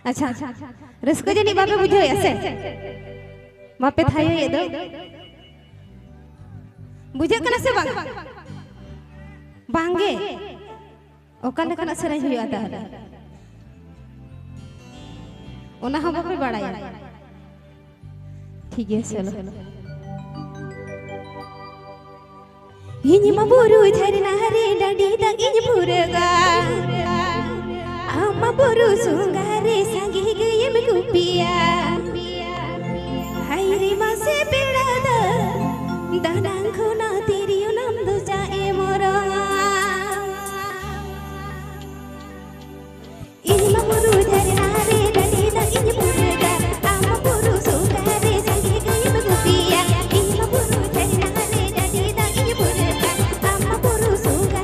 अच्छा रस्को जनी बापे बुझो ऐसे बापे थायो ये दो बुझे कना से बांग बांगे ओकाले कना सराय हुई आता है ओना हम बापे बड़ाया ठीक है चलो इनी मबुरु झरना हरे डडी दा इनी पुरगा अम्मा बुरु सुंगारे संगी गयम कुपिया हायरे मासे पेड़ा दा दानांखो ना तेरियो नाम दो जाए मोरा इनी मबुरु झरना हरे डडी दा इनी पुरगा अम्मा बुरु सुंगारे संगी गयम कुपिया इनी मबुरु झरना हरे डडी दा इनी पुरगा अम्मा बुरु सुंगारे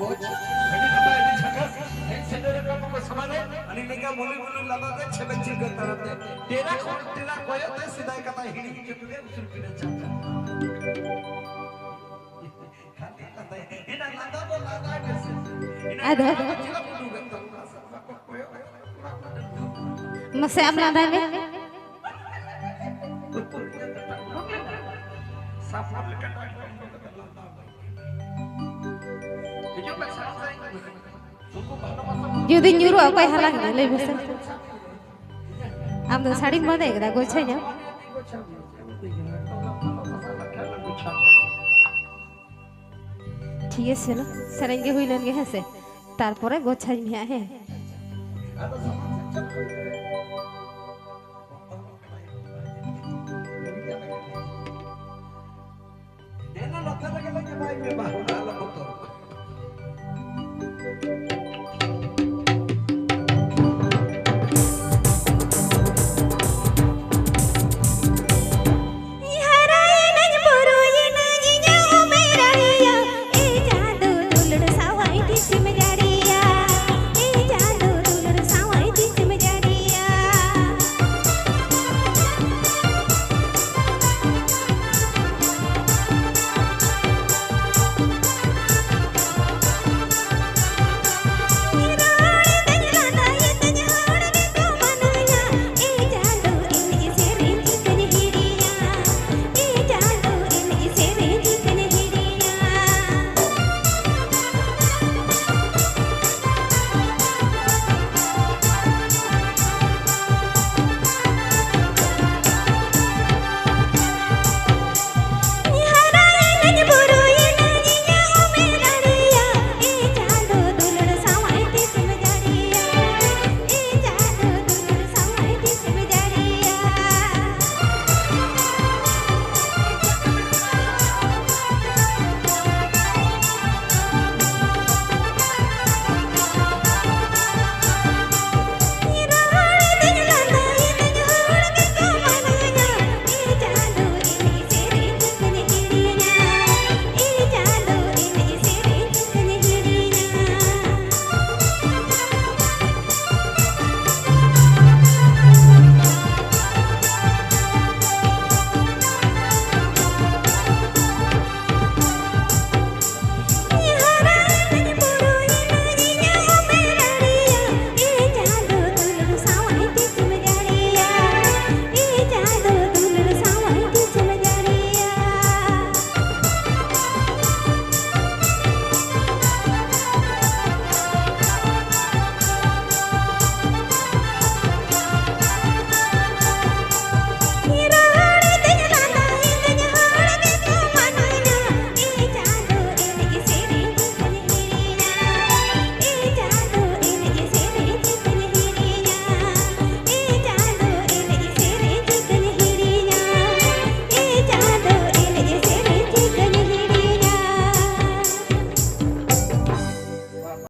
बोच आणि नका इथे छकर एक सेंटर का को समाने आणि निका बोली बोली लादा ते छबंची करता रहते तेरा कोया ते सीधा कथा हिडी के तुगे उसूल पिने चाहता खाली लादा इना लादा तो लादा कैसे Ada. Masih am lada ni? Jadi nyuruh apa yang halang ni lebih besar. Am tu sari mana yang gue cakap? ठीक है चलो सरेंगे हुई लेंगे है से तारपरे गोछाई में है देना लता लगे भाई में बाहर डाला तो हराए नज पुरो ये नज जो मेरा या ए जादू दुलड़